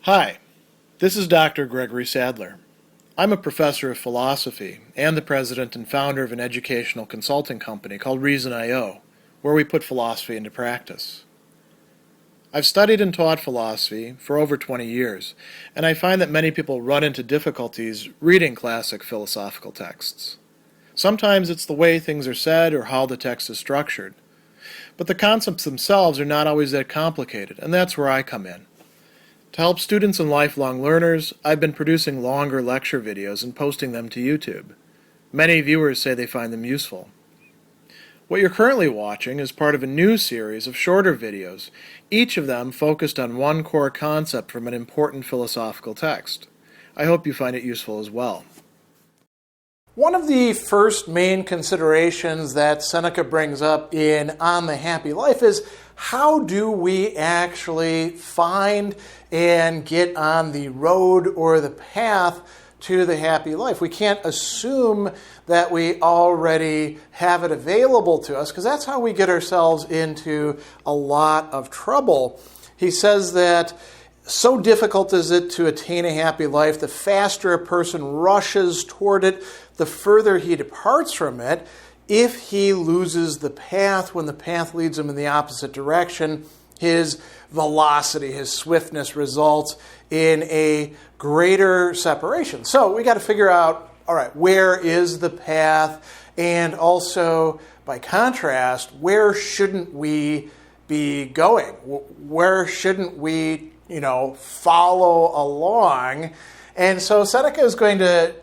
Hi, this is Dr. Gregory Sadler. I'm a professor of philosophy and the president and founder of an educational consulting company called Reason.io, where we put philosophy into practice. I've studied and taught philosophy for over 20 years, and I find that many people run into difficulties reading classic philosophical texts. Sometimes it's the way things are said or how the text is structured. But the concepts themselves are not always that complicated, and that's where I come in. To help students and lifelong learners, I've been producing longer lecture videos and posting them to YouTube. Many viewers say they find them useful. What you're currently watching is part of a new series of shorter videos, each of them focused on one core concept from an important philosophical text. I hope you find it useful as well. One of the first main considerations that Seneca brings up in On the Happy Life is how do we actually find and get on the road or the path to the happy life? We can't assume that we already have it available to us, because that's how we get ourselves into a lot of trouble. He says that so difficult is it to attain a happy life, the faster a person rushes toward it, the further he departs from it. If he loses the path when the path leads him in the opposite direction, his velocity, his swiftness results in a greater separation. So we got to figure out, all right, where is the path? And also, by contrast, where shouldn't we be going? Where shouldn't we, follow along? And so Seneca is going to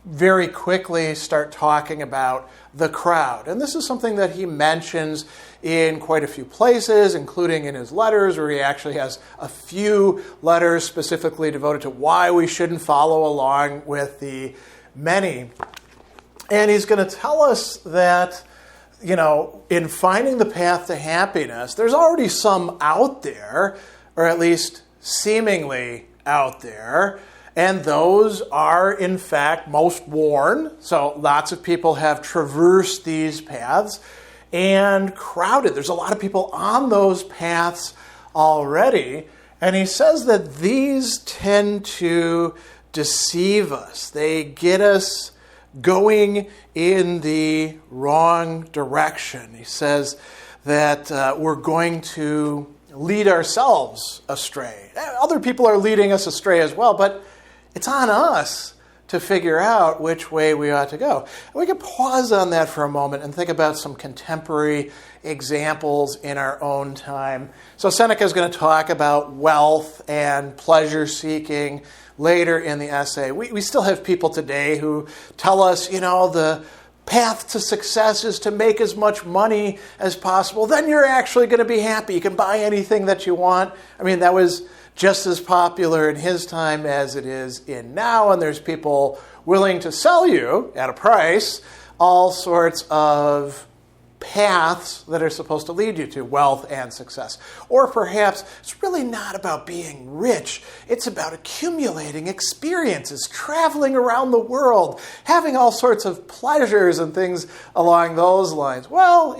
very quickly start talking about the crowd. And this is something that he mentions in quite a few places, including in his letters, where he actually has a few letters specifically devoted to why we shouldn't follow along with the many. And he's going to tell us that, in finding the path to happiness, there's already some out there, or at least seemingly out there. And those are, in fact, most worn. So lots of people have traversed these paths and crowded. There's a lot of people on those paths already. And he says that these tend to deceive us. They get us going in the wrong direction. He says that we're going to lead ourselves astray. Other people are leading us astray as well, but it's on us to figure out which way we ought to go. And we can pause on that for a moment and think about some contemporary examples in our own time. So Seneca is going to talk about wealth and pleasure-seeking later in the essay. We still have people today who tell us, the path to success is to make as much money as possible. Then you're actually going to be happy. You can buy anything that you want. I mean, that was just as popular in his time as it is in now, and there's people willing to sell you at a price all sorts of paths that are supposed to lead you to wealth and success. Or perhaps it's really not about being rich. It's about accumulating experiences, traveling around the world, having all sorts of pleasures and things along those lines. Well,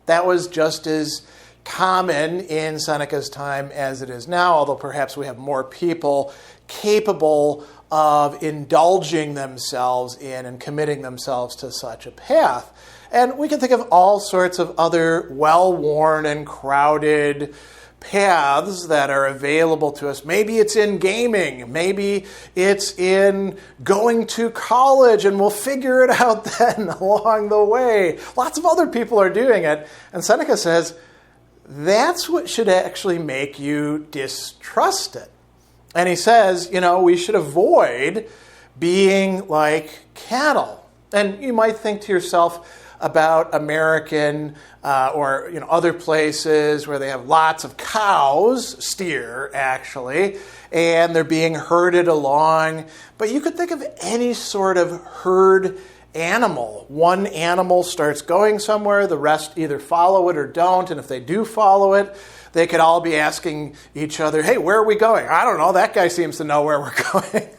that was just as common in Seneca's time as it is now, although perhaps we have more people capable of indulging themselves in and committing themselves to such a path. And we can think of all sorts of other well-worn and crowded paths that are available to us. Maybe it's in gaming. Maybe it's in going to college, and we'll figure it out then along the way. Lots of other people are doing it. And Seneca says, that's what should actually make you distrust it. And he says, we should avoid being like cattle. And you might think to yourself about American or other places where they have lots of cows, steer actually, and they're being herded along. But you could think of any sort of herd animal. One animal starts going somewhere, the rest either follow it or don't, and if they do follow it, they could all be asking each other, hey, where are we going? I don't know, that guy seems to know where we're going.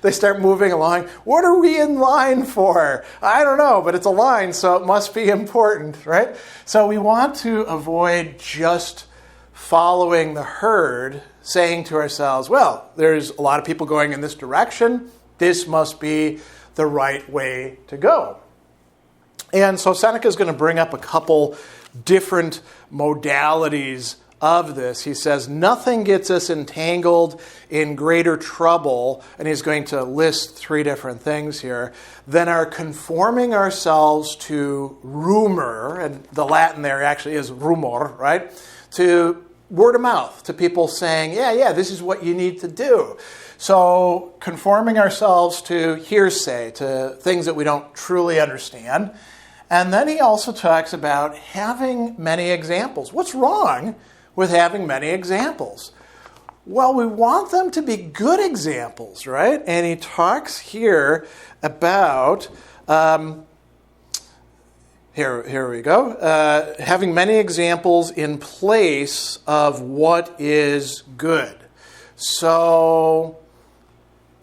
They start moving along. What are we in line for? I don't know, but it's a line, so it must be important, right? So we want to avoid just following the herd saying to ourselves, well, there's a lot of people going in this direction. This must be the right way to go. And so Seneca is going to bring up a couple different modalities of this. He says, nothing gets us entangled in greater trouble, and he's going to list three different things here, than our conforming ourselves to rumor, and the Latin there actually is rumor, right? To word of mouth, to people saying, yeah, this is what you need to do. So conforming ourselves to hearsay, to things that we don't truly understand. And then he also talks about having many examples. What's wrong with having many examples? Well, we want them to be good examples, right? And he talks here about, here we go, having many examples in place of what is good. So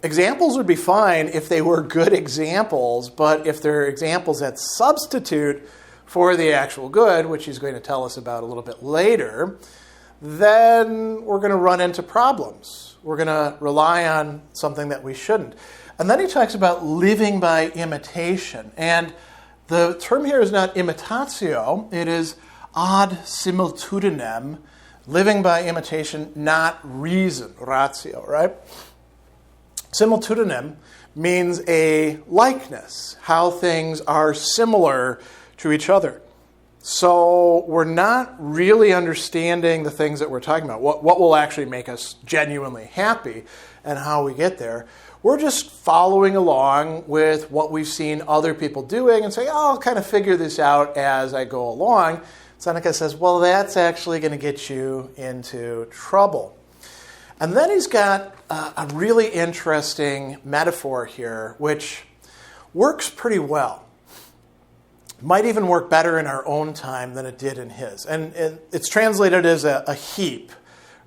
examples would be fine if they were good examples, but if they're examples that substitute for the actual good, which he's going to tell us about a little bit later, then we're going to run into problems. We're going to rely on something that we shouldn't. And then he talks about living by imitation. And the term here is not imitatio, it is ad similitudinem, living by imitation, not reason, ratio, right? Similitudinem means a likeness, how things are similar to each other. So we're not really understanding the things that we're talking about, what will actually make us genuinely happy and how we get there. We're just following along with what we've seen other people doing and saying, I'll kind of figure this out as I go along. Seneca says, well, that's actually going to get you into trouble. And then he's got a really interesting metaphor here, which works pretty well. Might even work better in our own time than it did in his. And it's translated as a heap,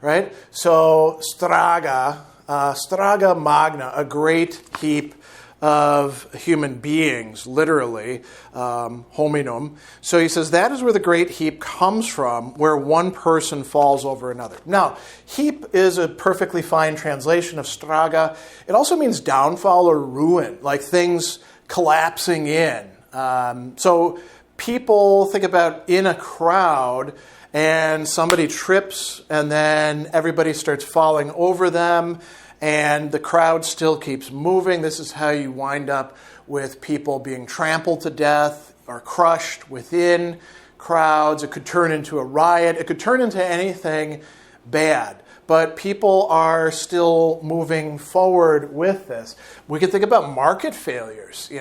right? So straga magna, a great heap of human beings, literally, hominum. So he says that is where the great heap comes from, where one person falls over another. Now, heap is a perfectly fine translation of straga. It also means downfall or ruin, like things collapsing in. So people think about in a crowd and somebody trips and then everybody starts falling over them and the crowd still keeps moving. This is how you wind up with people being trampled to death or crushed within crowds. It could turn into a riot. It could turn into anything bad. But people are still moving forward with this. We could think about market failures,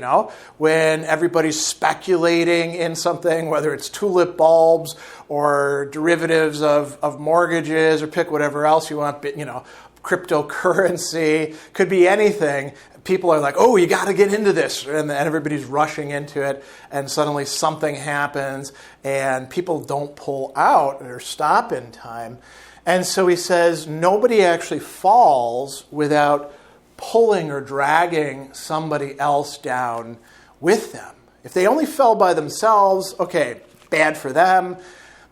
when everybody's speculating in something, whether it's tulip bulbs or derivatives of mortgages or pick whatever else you want, cryptocurrency, could be anything. People are like, oh, you got to get into this. And then everybody's rushing into it. And suddenly something happens and people don't pull out or stop in time. And so he says nobody actually falls without pulling or dragging somebody else down with them. If they only fell by themselves, okay, bad for them,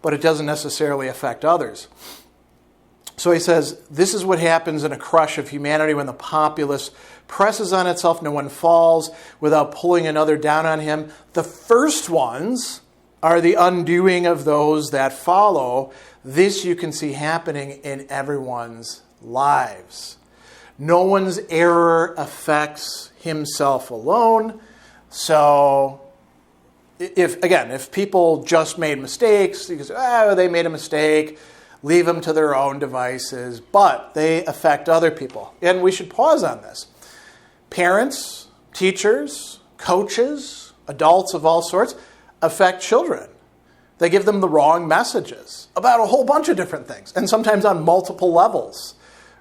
but it doesn't necessarily affect others. So he says this is what happens in a crush of humanity when the populace presses on itself. No one falls without pulling another down on him. The first ones are the undoing of those that follow. This you can see happening in everyone's lives. No one's error affects himself alone. So if people just made mistakes, you can say, they made a mistake, leave them to their own devices, but they affect other people. And we should pause on this. Parents, teachers, coaches, adults of all sorts affect children. They give them the wrong messages about a whole bunch of different things, and sometimes on multiple levels,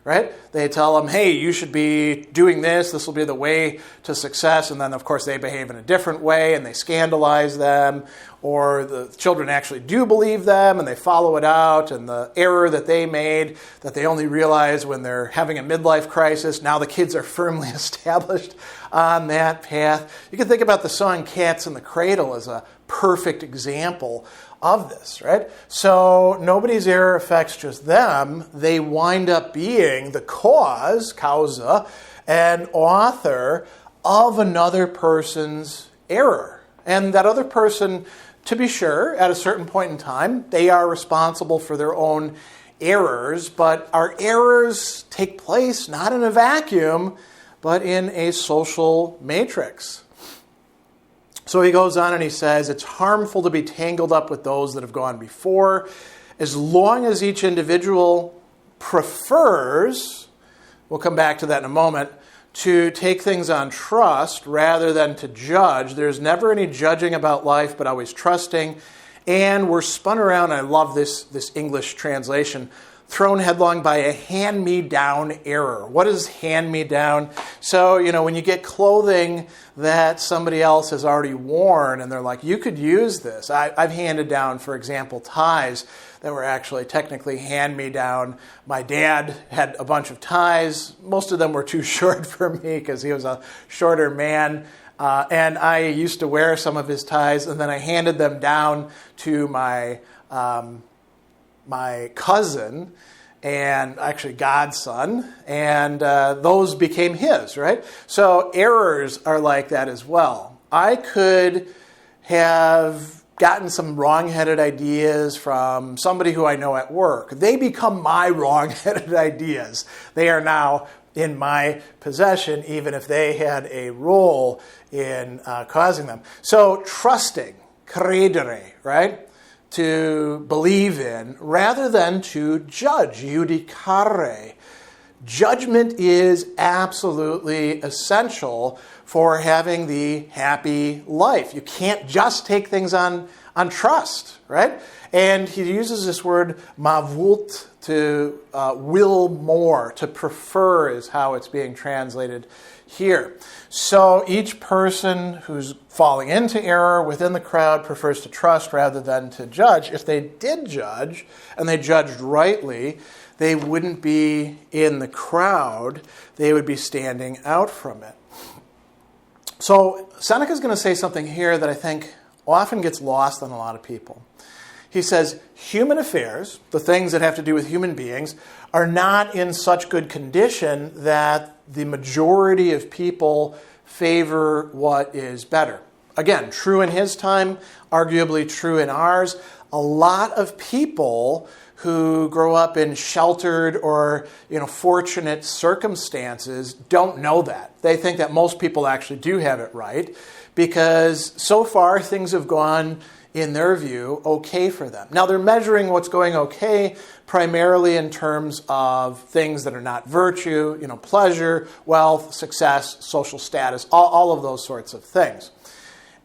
right? They tell them, hey, you should be doing this. This will be the way to success. And then, of course, they behave in a different way, and they scandalize them. Or the children actually do believe them, and they follow it out. And the error that they made, that they only realize when they're having a midlife crisis, now the kids are firmly established on that path. You can think about the song Cats in the Cradle as a perfect example of this, right? So nobody's error affects just them. They wind up being the cause, causa, and author of another person's error. And that other person, to be sure, at a certain point in time, they are responsible for their own errors, but our errors take place not in a vacuum, but in a social matrix. So he goes on and he says, it's harmful to be tangled up with those that have gone before. As long as each individual prefers, we'll come back to that in a moment, to take things on trust rather than to judge. There's never any judging about life, but always trusting. And we're spun around, I love this English translation, thrown headlong by a hand-me-down error. What is hand-me-down? So, when you get clothing that somebody else has already worn and they're like, you could use this. I've handed down, for example, ties that were actually technically hand-me-down. My dad had a bunch of ties. Most of them were too short for me because he was a shorter man. And I used to wear some of his ties, and then I handed them down to my cousin, and actually godson, and those became his, right? So errors are like that as well. I could have gotten some wrong-headed ideas from somebody who I know at work. They become my wrong-headed ideas. They are now in my possession, even if they had a role in causing them. So trusting, credere, right? To believe in, rather than to judge, judicare. Judgment is absolutely essential for having the happy life. You can't just take things on trust, right? And he uses this word mavult, to will more, to prefer is how it's being translated here. So each person who's falling into error within the crowd prefers to trust rather than to judge. If they did judge, and they judged rightly, they wouldn't be in the crowd. They would be standing out from it. So Seneca's going to say something here that I think often gets lost on a lot of people. He says, human affairs, the things that have to do with human beings, are not in such good condition that the majority of people favor what is better. Again, true in his time, arguably true in ours. A lot of people who grow up in sheltered or fortunate circumstances don't know that. They think that most people actually do have it right because so far things have gone, in their view, okay for them. Now, they're measuring what's going okay primarily in terms of things that are not virtue, pleasure, wealth, success, social status, all of those sorts of things.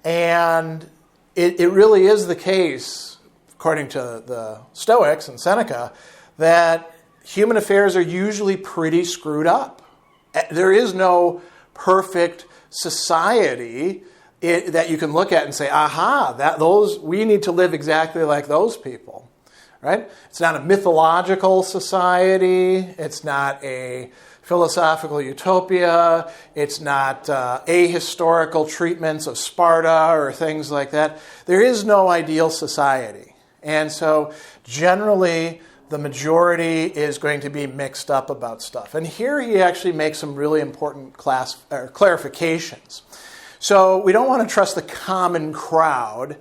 And it really is the case, according to the Stoics and Seneca, that human affairs are usually pretty screwed up. There is no perfect society that you can look at and say, aha, we need to live exactly like those people, right? It's not a mythological society. It's not a philosophical utopia. It's not ahistorical treatments of Sparta or things like that. There is no ideal society. And so generally, the majority is going to be mixed up about stuff. And here he actually makes some really important clarifications. So we don't want to trust the common crowd,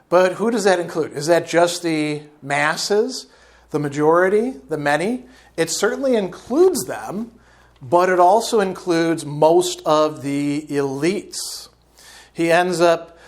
but who does that include? Is that just the masses, the majority, the many? It certainly includes them, but it also includes most of the elites. He ends up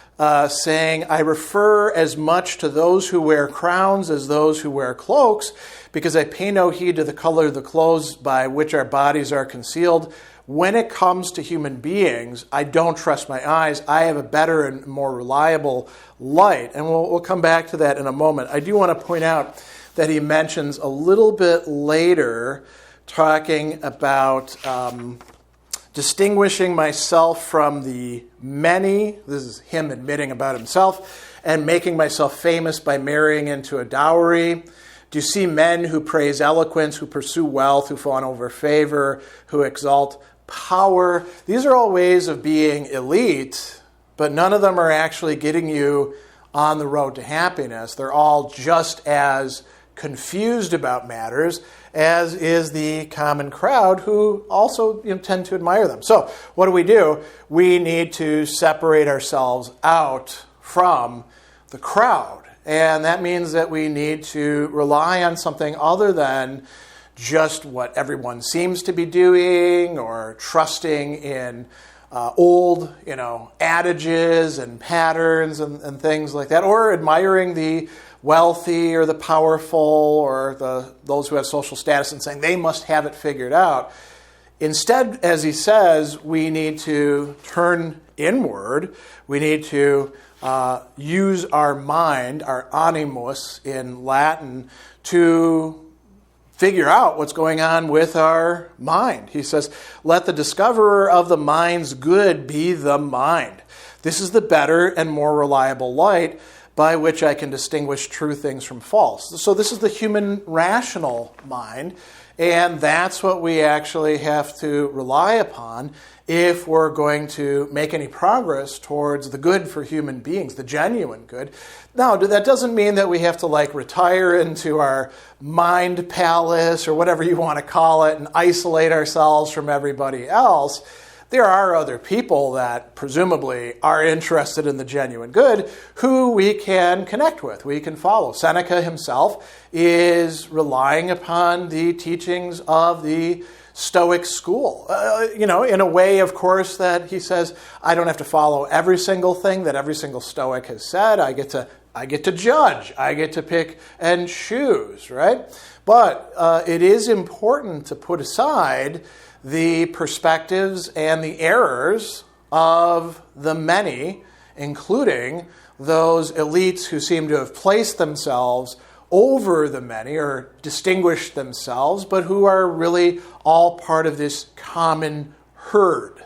saying, I refer as much to those who wear crowns as those who wear cloaks, because I pay no heed to the color of the clothes by which our bodies are concealed. When it comes to human beings, I don't trust my eyes. I have a better and more reliable light. And we'll come back to that in a moment. I do want to point out that he mentions a little bit later talking about distinguishing myself from the many. This is him admitting about himself. And making myself famous by marrying into a dowry. Do you see men who praise eloquence, who pursue wealth, who fawn over favor, who exalt power? These are all ways of being elite, but none of them are actually getting you on the road to happiness. They're all just as confused about matters as is the common crowd, who also tend to admire them. So what do? We need to separate ourselves out from the crowd. And that means that we need to rely on something other than just what everyone seems to be doing, or trusting in old, adages and patterns and things like that, or admiring the wealthy or the powerful or those who have social status and saying they must have it figured out. Instead, as he says, we need to turn inward. We need to use our mind, our animus in Latin, to figure out what's going on with our mind. He says, let the discoverer of the mind's good be the mind. This is the better and more reliable light by which I can distinguish true things from false. So this is the human rational mind, and that's what we actually have to rely upon if we're going to make any progress towards the good for human beings, the genuine good. Now, that doesn't mean that we have to retire into our mind palace or whatever you want to call it and isolate ourselves from everybody else. There are other people that presumably are interested in the genuine good who we can connect with, we can follow. Seneca himself is relying upon the teachings of the Stoic school, in a way, of course, that he says, I don't have to follow every single thing that every single Stoic has said. I get to judge. I get to pick and choose, right? But it is important to put aside the perspectives and the errors of the many, including those elites who seem to have placed themselves over the many or distinguished themselves, but who are really all part of this common herd.